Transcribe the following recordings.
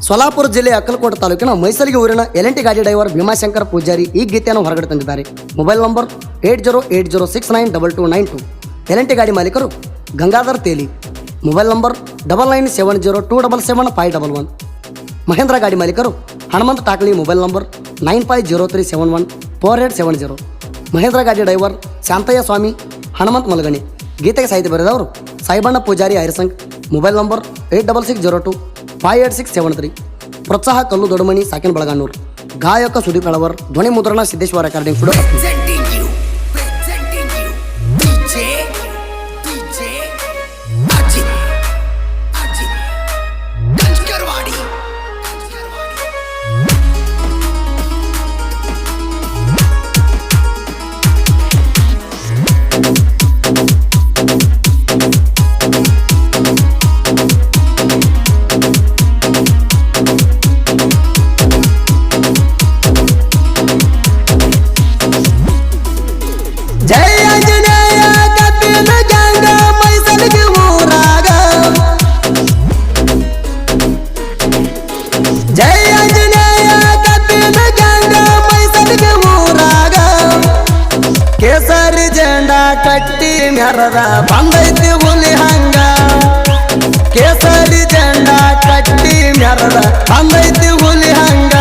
ಸೋಲಾಪುರ ಜಿಲ್ಲೆಯ ಅಕ್ಕಲಕೋಟ ತಾಲೂಕಿನ ಮೈಸಲಿಗೆ ಊರಿನ ಎಲ್&ಟಿ ಗಾಡಿ ಡ್ರೈವರ್ ಭೀಮಾಶಂಕರ್ ಪೂಜಾರಿ ಈ ಗೀತೆಯನ್ನು ಹೊರಗಡೆ ತಂದಿದ್ದಾರೆ. Mobile number 8080692292. ಎಲ್&ಟಿ ಗಾಡಿ ಮಾಲೀಕರು ಗಂಗಾಧರ್ ತೇಲಿ. Mobile number 9970277511. ಮಹೇಂದ್ರ ಗಾಡಿ ಮಾಲೀಕರು ಹನುಮಂತ ಟಾಕ್ಲಿ. Mobile number 9503714870. ಮಹೇಂದ್ರ ಗಾಡಿ ಡ್ರೈವರ್ ಶಾಂತಯ್ಯ ಸ್ವಾಮಿ ಹನುಮಂತ್ ಮಲಗಣಿ. ಗೀತೆಗೆ ಸಾಹಿತ್ಯ ಬರೆದವರು ಸಾಯಿಬಣ್ಣ ಪೂಜಾರಿ ಐರಸಂಗ್. Mobile number 8602258673. ಪ್ರೋತ್ಸಾಹ ಕಲ್ಲು ದೊಡಮಣಿ ಸಾಕಿನ ಬಳಗಾನೂರು. ಗಾಯಕ ಸುದೀಪ್ ಅಳವರ್. ಧ್ವನಿ ಮುದ್ರಣ ಸಿದ್ದೇಶ್ವರ ರೆಕಾರ್ಡಿಂಗ್ ಸ್ಟುಡಿಯೋ. ಕೇಸರಿ ಜೆಂಡಾ ಕಟ್ಟಿ ಮೆರದ ಬಂದೈತಿ ಹುಲಿ ಹಂಗ. ಕೇಸರಿ ಜೆಂಡಾ ಕಟ್ಟಿ ಮೆರದ ಬಂದೈತಿ ಹುಲಿ ಹಂಗ.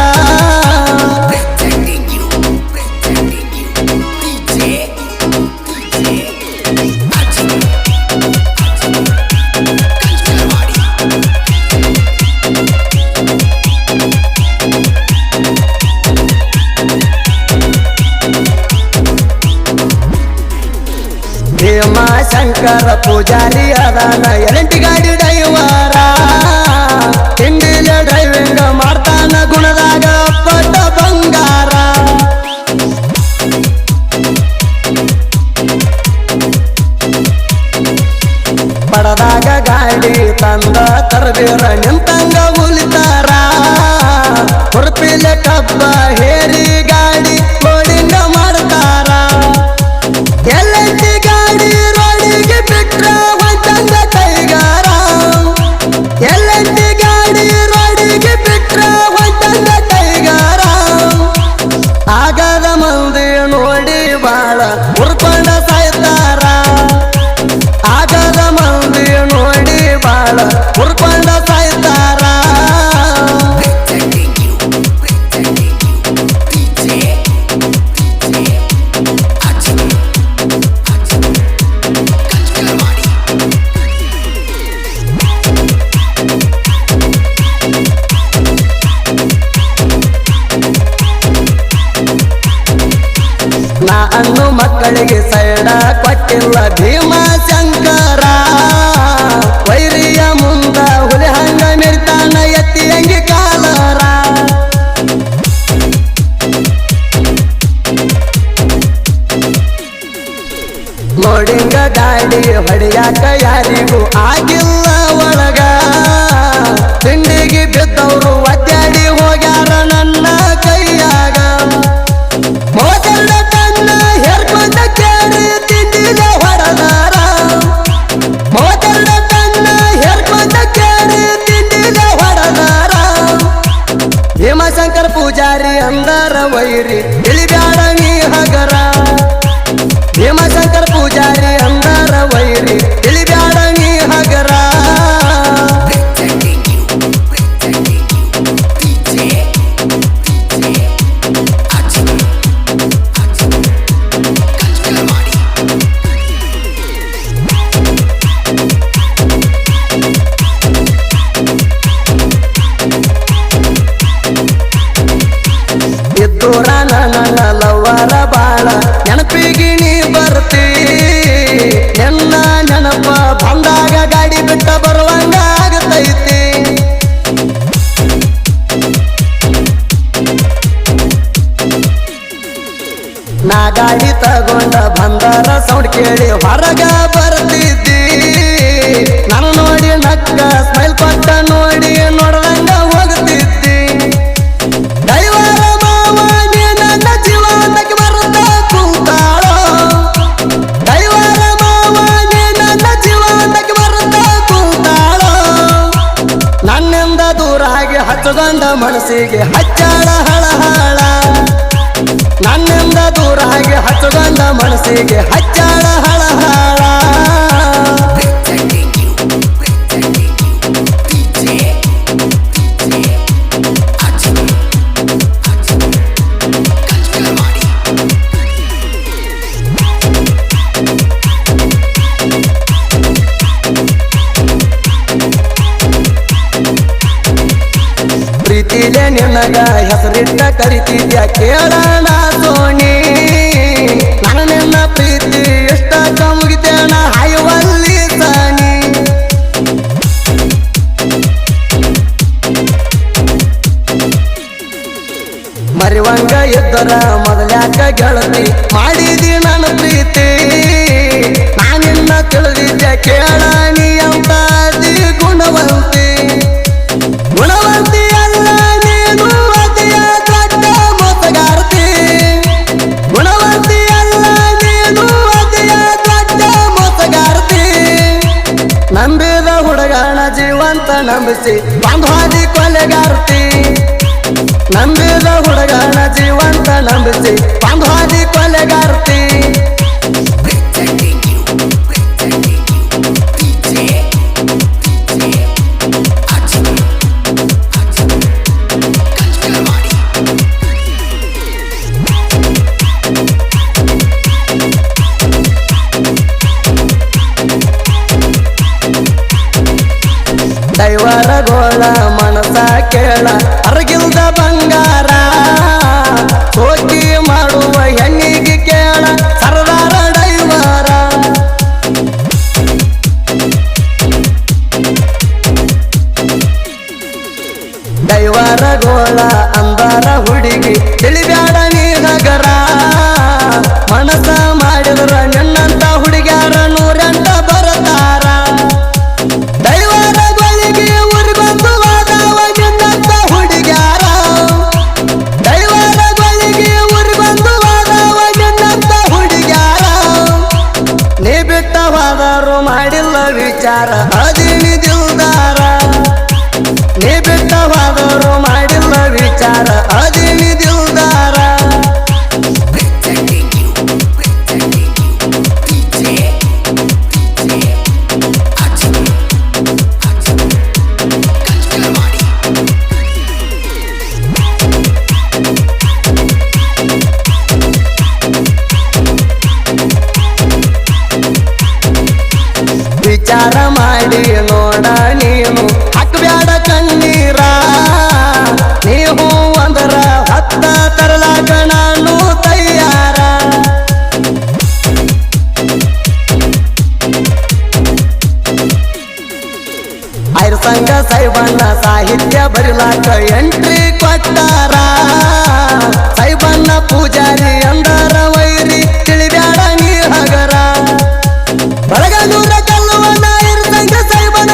ಭೀಮಾಶಂಕರ ಪೂಜಾರಿ ಅದಾನ ಎಲ್&ಟಿ ಗಾಡಿ ಡ್ರೈವರ. ಹಿಂದಿಲ ಡ್ರೈವಿಂಗ್ ಮಾಡ್ತಾನ ಗುಣದಾಗ ಪಟ್ಟ ಬಂಗಾರ. ಪಡದಾಗ ಗಾಡಿ ತಂದ ತರಬೇರ ನಿಂತಂಗ ಉಲಿತಾರ. ಹುರ್ಪಿಲೆ ಕಬ್ಬ ಹೇರಿ ಗಾಡಿ ಲೋಡಿಂಗ ಮಾಡ್ತಾರ. ಎಲ್&ಟಿ ಗಾಡಿ ರೋಡಿಗೆ ಬಿಟ್ರ ಹೊಂಟಂಗ ಟೈಗರ. ಎಲ್&ಟಿ ಗಾಡಿ ರೋಡಿಗೆ ಬಿಟ್ರ ಹೊಂಟಂಗ ಟೈಗರ. ಆಗದ ಮಂದಿ ನೋಡಿ ಬಾಳ ಹುರ್ಕೊಂಡ ಸಾಯ್ತಾರ. ಆಗದ ಮಂದಿ ನೋಡಿ ಬಾಳ ಹುರ್ಕೊಂಡ ಸಾಯ್ತಾರ. ನಾ ಅನ್ನು ಮಕ್ಕಳಿಗೆ ಸೈಡ ಕೊಟ್ಟಿಲ್ಲ ಭೀಮಾಶಂಕರ. ವೈರಿಯ ಮುಂದ ಹುಲಿ ಹಂಗ ಮೆರಿತಾನ ಎತ್ತಿ ಹಂಗೆ ಕಾಲರ. ಲೋಡಿಂಗ ಗಾಡಿ ಹೊಡೆಯಾಕ ಯಾರಿಗೂ ಆಗಿಲ್ಲ ಒಳಗ. ತಿಂಡಿಗೆ ಬಿದ್ದವರು ಒದ್ದಾಡಿ ಹೋಗ್ಯಾರ ನನ್ನ ಕೈಯಾಗ. ಮೋದಲ ತನ್ನ ಹೆರ್ಕೊಂಡ ಕೇಳಿ ತಿಂಡಿಗೆ ಹೊಡೆದಾರ. ಮೋದಲ ತನ್ನ ಹೆರ್ಕೊಂಡ ಕೇಳಿ ತಿಂಡಿಗೆ ಹೊಡೆದಾರ. ಭೀಮಾಶಂಕರ ಪೂಜಾರಿ ಅಂದರ ವೈರಿ ಇಳಿಬ್ಯಾಡ ನೀ ಹಗರ. ಭೀಮಾಶಂಕರ ಪೂಜಾರಿ ಅಂದರ ವೈರಿ ಇಳಿಬ್ಯಾಡ ನೀ ಹಗರ. ಇದ್ದೂರ ನನ್ನ ಲವ್ವರ ಬಾಳ ನೆನಪಿಗೆ ನೀ ಬರ್ತಿ. ನಿನ್ನ ನೆನಪ ಬಂದಾಗ ಗಾಡಿ ಬಿಟ್ಟ ಬರುವಂಗ ಆಗತೈತಿ. ನಾ ಗಾಡಿ ತಗೊಂಡ ಬಂದರ ಸೌಂಡ್ ಕೇಳಿ ಹೊರಗ ಬರ್ತಿದ್ದಿ. ನಾನು ನೋಡಿ ನಕ್ಕ ಸ್ಮೈಲ್ ಕೊಟ್ಟ ನೋಡಿ ನೋಡ್ದಂಗ ಹೋಗ್ತಿದ್ದಿ. ದೈವರ ಮಾವ ನೀ ನನ್ನ ಜೀವನಕ್ಕೆ ಬರುತ್ತ ಕೂತಾಳೋ. ದೈವರ ಮಾವ ನೀ ನನ್ನ ಜೀವನಕ್ಕೆ ಬರುತ್ತ ಕೂತಾಳೋ. ನನ್ನಿಂದ ದೂರ ದೂರಾಗಿ ಹಚ್ಚುಗೊಂಡ ಮನಸ್ಸಿಗೆ ಹಚ್ಚಾಳ ಹಳಹಳ ನನ್ನಿಂದ ದೂರಾಗಿ ಹಚ್ಚುಗೊಂಡ ಮನಸ್ಸಿಗೆ ಹಚ್ಚಾಳ ಹಳಹಳ ಪ್ರೀತಿಲೆ ನಿನಗ ಹೆಸರಿಟ್ಟ ಕರಿತಿದ್ಯ ಕೇಳಣ ಸೋನಿ ನಾನು ನಿನ್ನ ಪ್ರೀತಿ ಎಷ್ಟ ಮುಗಿತೇಣ ಹಾಯುವಲ್ಲಿ ಸಾನಿ ಮರಿವಂಗ ಇದ್ದರ ಮೊದಲ್ಯಾಕ ಗೆಳತಿ ಮಾಡಿದಿ ನನ್ನ ಪ್ರೀತಿ ನಾನಿನ್ನ ತಿಳಿದಿದ್ದ ಕೇಳ ನೀ ಅಂತ ಗುಣವಂತಿ ಗುಣವಂತಿ ಅಲ್ಲ ನೀನು ಅತಿಯ ದೊಡ್ಡ ಮೋಸಗಾರ್ತಿ ಗುಣವಂತಿ ಅಲ್ಲ ನೀನು ಅತಿಯ ದೊಡ್ಡ ಮೋಸಗಾರ್ತಿ ನಂಬಿದ ಹುಡುಗನ ಜೀವಂತ ನಂಬಿಸಿ ಬಾಂಧವಾದಿ ಕೊಲೆಗಾರ್ತಿ ನಂಬಿದ ಹುಡುಗನ ಜೀವಂತ ನಂಬಿಸಿ ಬಾಂಧವಾದಿ ಕೊಲೆಗಾರ್ತಿ ದೈವರ ಗೋಳ ಮನಸ ಕೇಳ ಅರಗಿಲ್ದ ಬಂಗಾರ ಸೋಕಿ ಮಾಡುವ ಹೆಣ್ಣಿಗೆ ಕೇಳ ಸರದಾರ ಡೈವರ ದೈವರ ಗೋಳ ಅಂದಾರ ಹುಡುಗಿ ತಿಳಿಬ್ಯಾಡ ನೀ ನಗರ ಮನಸ ಮಾಡಿದ್ರ ನಿನ್ನಂತ ಹುಡುಗ್ಯಾರ ನೂರೆಂಟ ಬರತಾರ ದೈವರ ಗೋಳಿಗೆ ಊರಿ ಬಂದು ವಾದವ ನಿನ್ನಂತ ಹುಡುಗ್ಯಾರ ದೈವರ ಗೋಳಿಗೆ ಊರಿ ಬಂದು ವಾದವ ನಿನ್ನಂತ ಹುಡುಗ್ಯಾರ ನೀ ಬಿಟ್ಟ ಹೋದರು ಮಾಡಿಲ್ಲ ವಿಚಾರ ಅದಿನಿ ದಿಲ್ದಾರ ನೀ ಬಿಟ್ಟ ಹೋದರು ಮಾಡಿಲ್ಲ ವಿಚಾರ ಅದಿನಿ ದಿಲ್ದಾರ ವಿಚಾರ ಮಾಡಿ ನೋಡ ನೀನು ಹಾಕಬ್ಯಾಡ ಕಣ್ಣೀರ ನೀವು ಅಂದರ ಹತ್ತ ತರಲಾಕ ನಾನು ತಯಾರ ಐರ್ ಸಂಘ ಸೈಬಣ್ಣ ಸಾಹಿತ್ಯ ಬರಿಲಾಕ ಎಂಟ್ರಿ ಕೊಟ್ಟಾರ ಸೈಬಣ್ಣ ಪೂಜಾರಿ ಅಂದರ ವೈರಿ ತಿಳಿಬ್ಯಾಡ ನೀ ಹಗರ ಬಳಗನೂರ ಕಲ್ಲುವನ ಐರ್ ಸಂಘ ಸೈಬಣ್ಣ